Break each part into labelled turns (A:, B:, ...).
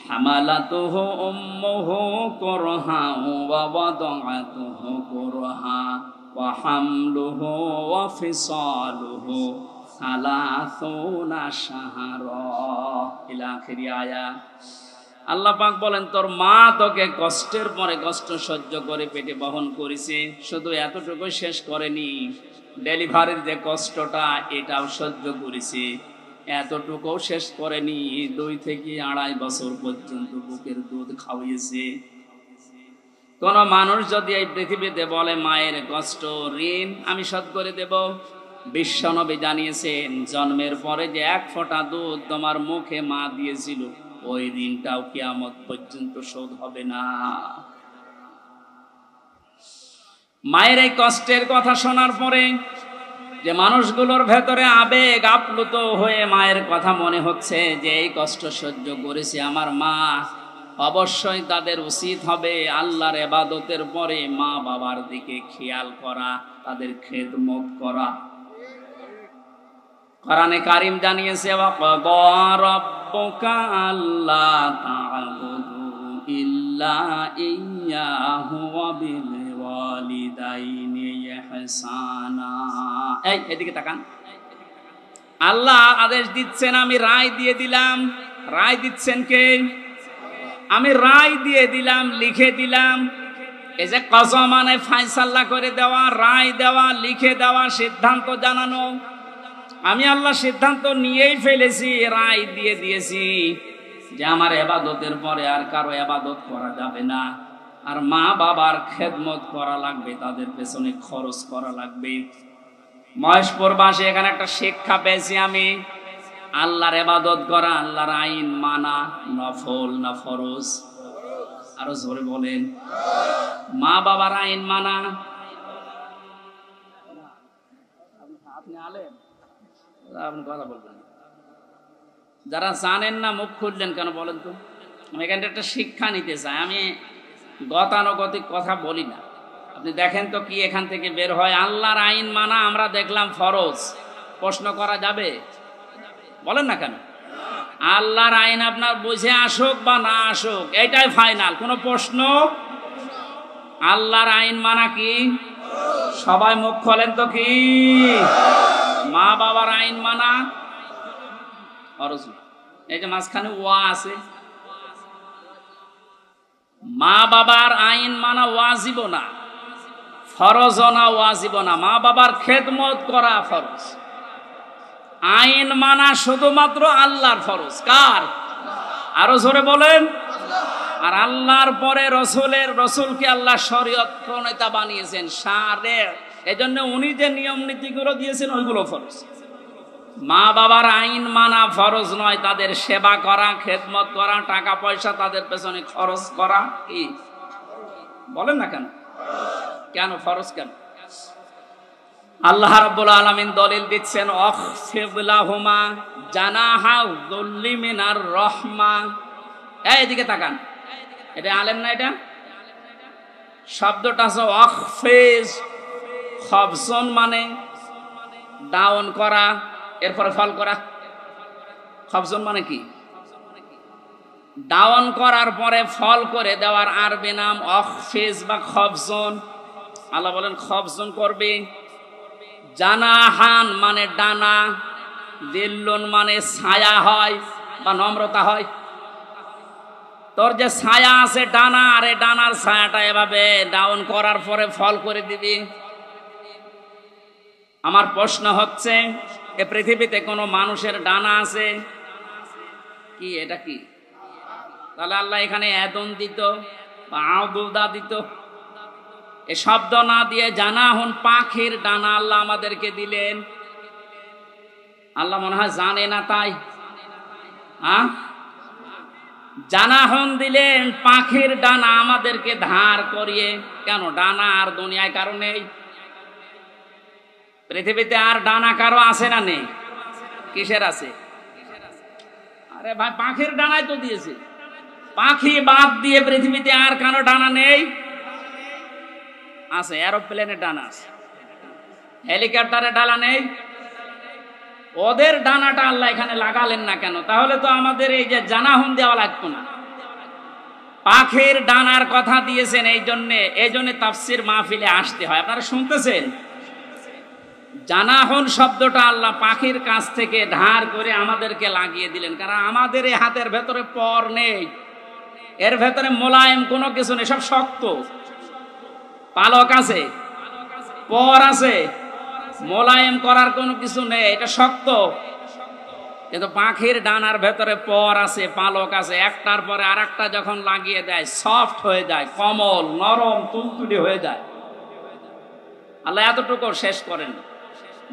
A: হামালাতুহু উম্মুহু কুরহা ওয়া ওয়াদাআতুহু কুরহা ওয়া হামলুহু ওয়া ফিসালুহু সালাসুনা শাহরা ইলা আখিরি আয়াত। আল্লাহ পাক বলেন, তোর মা তোকে কষ্টের পরে কষ্ট সহ্য করে পেটে বহন করেছে। শুধু এতটুকু শেষ করেনি, ডেলিভারির যে কষ্টটা এটাও সহ্য করেছে। এতটুকুও শেষ করেনি, 2 থেকে 2.5 বছর পর্যন্ত বুকের দুধ খাওয়িয়েছে। কোন মানুষ যদি এই পৃথিবীতে বলে মায়ের কষ্ট ঋণ আমি শোধ করে দেব, বিশ্বনবী জানিয়েছেন জন্মের পরে যে 1 ফোঁটা দুধ তোমার মুখে মা দিয়েছিল, ওই ঋণটাও কিয়ামত পর্যন্ত শোধ হবে না। মায়ের এই কষ্টের কথা শোনার পরে যে মানুষগুলোর ভেতরে আবেগ আপ্লুত হয়ে মায়ের কথা মনে হচ্ছে যে এই কষ্ট সহ্য করেছে আমার মা, অবশ্যই তাদের উচিত হবে আল্লাহর ইবাদতের পরে মা বাবার দিকে খেয়াল করা, তাদের খেদমত করা। কোরআনে কারীম জানিয়েছে, ওয়াকাদা রাব্বুকা আল্লা তা'বুদু ইল্লা ইয়্যাহু ওয়া বিল ওয়ালিদাইনি ইহসানা। এদিকে তাকান। আল্লাহ আদেশ দিচ্ছেন, আমি রায় দিয়ে দিলাম। রায় দিচ্ছেন কে? আমি রায় দিয়ে দিলাম, লিখে দিলাম। এই যে কযা মানে ফয়সালা করে দেওয়া, রায় দেওয়া, লিখে দেওয়া, সিদ্ধান্ত জানানো। আমি আল্লাহ সিদ্ধান্ত নিয়েই ফেলেছি, রায় দিয়ে দিয়েছি যে আমার ইবাদতের পরে আর কারো ইবাদত করা যাবে না, আর মা বাবার খেদমত করা লাগবে, তাদের পেছনে খরচ করা লাগবে। মহেশপুর বাসী এখানে একটা শিক্ষা পেয়েছি আমি, আল্লাহর ইবাদত করা, আল্লাহর আইন মানা নফল না ফরজ? আরো জোরে বলেন। মা বাবার আইন মানা। আপনি আলেম, আপনি কথা বলবেন, যারা জানেন না মুখ খুললেন কেন বলেন তো? আমি এখানে একটা শিক্ষা নিতে চাই, আমি গতানুগতিক কথা বলি না। আপনি দেখেন তো কি এখান থেকে বের হয়। আল্লাহর আইন মানা আমরা দেখলাম ফরজ, প্রশ্ন করা যাবে? বলেন না কেন? আল্লাহর আইন আপনার বুঝে আসুক বা না আসুক, এটাই ফাইনাল, কোনো প্রশ্ন। আল্লাহর আইন মানা কি? সবাই মুখ খোলেন তো কি? মা বাবার আইন মানা ফরজ। এই যে মাঝখানে ওয়া আছে, মা বাবার আইন মানা ওয়াজিব না, ফরজ না, ওয়াজিব না। মা বাবার খেদমত করা ফরজ, আইন মানা শুধুমাত্র আল্লাহর ফরজ। কার? আরো জোরে বলেন। আর আল্লাহর পরে রসুলকে আল্লাহ শরীয়ত প্রণেতা বানিয়েছেন, শারে। এজন্য উনি যে নিয়ম নীতিগুলো দিয়েছেন ওইগুলো ফরজ। মা বাবার আইন মানা ফরজ নয়, তাদের সেবা করা, খেদমত করা, টাকা পয়সা তাদের পেছনে খরচ করা কি? বলেন না কেন? কেন ফরজ কেন? আল্লাহ রাব্বুল আলামিন দলিল দিচ্ছেন, আখফিদ লাহুমা জানাহা যুল্লি মিনার রাহমা। এইদিকে তাকান, এটা আলেম না? এটা শব্দটা আছে আখফিজ, খফজন মানে ডাউন করা, এরপরে ফল করা। খফজন মানে কি? ডাউন করার পরে ফল করে দেওয়ার আরবি নাম আখফিজ বা খফজন। আল্লাহ বলেন খফজন করবে। জানাহান মানে ডানা, দিল্লুন মানে ছায়া হয় বা নম্রতা হয়। তোর যে ছায়া আছে ডানা, আর এই ডানার ছায়াটা এভাবে ডাউন করার পরে ফল করে দিবি। আমার প্রশ্ন হচ্ছে, এ পৃথিবীতে কোনো মানুষের ডানা আছে কি? এটা কি? তাহলে আল্লাহ এখানে এদন দিত বা আউদা দিত, এ শব্দ না দিয়ে জানাহুন পাখির ডানা আল্লাহ আমাদেরকে দিলেন। আল্লাহ মনে হয় জানে না তাই জানাহুন দিলেন পাখির ডানা আমাদেরকে ধার করিয়ে। কেন? ডানা আর দুনিয়ায় কারো নেই। পৃথিবীতে আর ডানা কারো আছে না নেই? কিসের আছে? আরে ভাই পাখির ডানাই তো দিয়েছে। পাখি বাদ দিয়ে পৃথিবীতে আর কারো ডানা নেই? আছে, এরোপ্লেনের ডানা আছে, হেলিকপ্টারের ডানা নেই। ওদের ডানাটা আল্লাহ এখানে লাগালেন না কেন? তাহলে তো আমাদের এই যে জানাহুন দেওয়া লাগতো না। পাখির ডানার কথা দিয়েছেন এই জন্য তাফসীর মাহফিলে আসতে হয়। আপনারা শুনতেছেন? জানাহন শব্দটা আল্লাহ পাখির কাছ থেকে ধার করে আমাদেরকে লাগিয়ে দিলেন, কারণ আমাদের এই হাতের ভেতরে পর নেই, এর ভেতরে মোলায়েম কোনো কিছু নেই, সব শক্ত। পালক আছে, পর আছে, মোলায়েম করার কোনো কিছু নেই, এটা শক্ত। কিন্তু পাখির ডানার ভেতরে পর আছে, পালক আছে, একটার পরে আর একটা যখন লাগিয়ে দেয় সফট হয়ে যায়, কোমল নরম তুলতুলি হয়ে যায়। আল্লাহ এতটুকু শেষ করেন,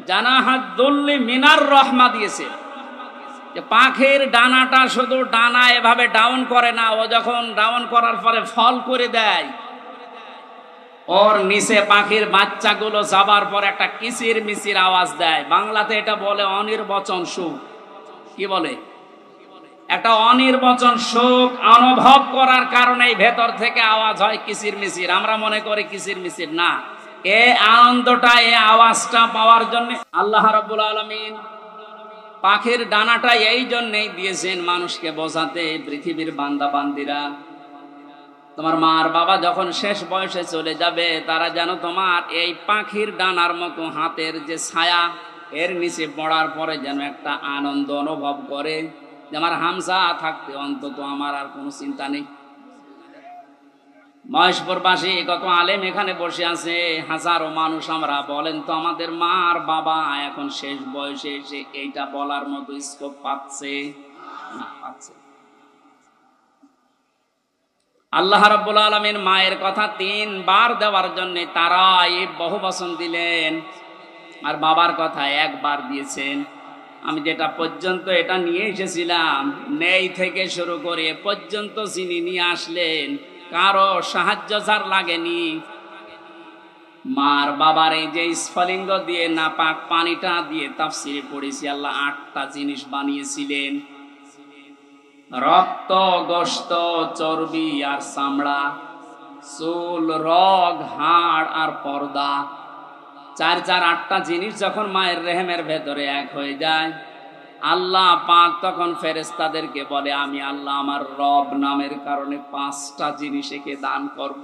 A: জানাহাত দুল্লি মিনার রহমা দিয়েছে। যে পাখির ডানাটা শুধু ডানা এভাবে ডাউন করে না, ও যখন ডাউন করার পরে ফল করে দেয়, ওর নিচে পাখির বাচ্চাগুলো যাবার পর একটা কিচির মিচির আওয়াজ দেয়। বাংলাতে এটা বলে অনির্বচন সুখ। কি বলে? একটা অনির্বচন সুখ অনুভব করার কারণে ভেতর থেকে আওয়াজ হয় কিচির মিচির। আমরা মনে করি কিচির মিচির না, এই আনন্দটা, এই আওয়াজটা পাওয়ার জন্য আল্লাহ রাব্বুল আলামিন পাখির ডানাটা এই জন্যই দিয়েছেন মানুষকে বোঝাতে, পৃথিবীর বান্দা বান্দিরা, তোমার মার বাবা যখন শেষ বয়সে চলে যাবে, তারা যেন তোমার এই পাখির ডানার মতো হাতের যে ছায়া, এর নিচে পড়ার পরে যেন একটা আনন্দ অনুভব করে যে আমার হামজা থাকতে অন্তত আমার আর কোনো চিন্তা নেই। মহেশপুরবাসী কত আলেম এখানে বসে আছে, হাজারো মানুষ। আমরা বলেন তো, আমাদের মা আর বাবা এখন শেষ বয়সে এসে এইটা বলার মতো স্কোপ পাচ্ছে না? পাচ্ছে। আল্লাহ রাব্বুল আলামিন মায়ের কথা 3 বার দেওয়ার জন্য তারা এই বহুবচন দিলেন, আর বাবার কথা 1 বার দিয়েছেন। আমি যেটা পর্যন্ত এটা নিয়ে এসেছিলাম, নেই থেকে শুরু করে পর্যন্ত যিনি নিয়ে আসলেন, কারো সাহায্য যার লাগেনি। মার বাবার এই যে স্ফলিঙ্গ দিয়ে নাপাক পানিটা দিয়ে তাফসীরে পড়েছি, আল্লাহ 8টা জিনিস বানিয়েছিলেন: রক্ত, গোশত, চর্বি আর চামড়া, চুল, রগ, হাড় আর পর্দা। 8টা জিনিস যখন মায়ের রেহেমের ভেতরে এক হয়ে যায়, আল্লাহ পাক তখন ফেরেশতাদেরকে বলে, আমি আল্লাহ আমার রব নামের কারণে 5টা জিনিস একে দান করব।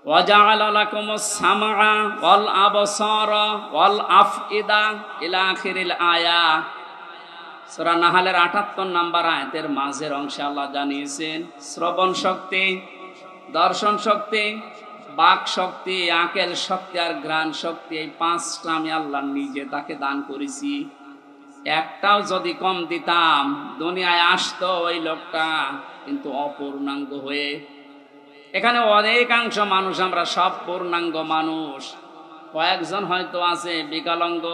A: ওয়াজআলা লাকুমুস সামআ ওয়াল আবসারা ওয়াল আফইদা ইলা আখিরিল আয়া। সূরা নাহলের 78 নম্বর আয়াতের মাঝের অংশে আল্লাহ জানিয়েছেন, শ্রবণ শক্তি, দর্শন শক্তি, বাক শক্তি, আকেল শক্তি আর ঘ্রাণ শক্তি, এই 5টা আমি আল্লাহ নিজে তাকে দান করেছি। একটাও যদি কম দিতাম, দুনিয়ায় আসতো ওই লোকটা কিন্তু অপূর্ণাঙ্গ হয়ে। এখানে অনেকাংশ মানুষ, আমরা সব পূর্ণাঙ্গ মানুষ। কয়েকজন হয়তো আছে বিকলাঙ্গ,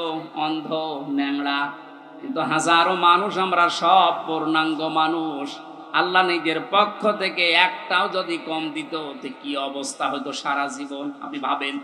A: অন্ধ, ন্যাংড়া, কিন্তু হাজারো মানুষ আমরা সব পূর্ণাঙ্গ মানুষ। আল্লাহ নিজের পক্ষ থেকে একটাও যদি কম দিত, কি অবস্থা হতো সারা জীবন, আপনি ভাবেন।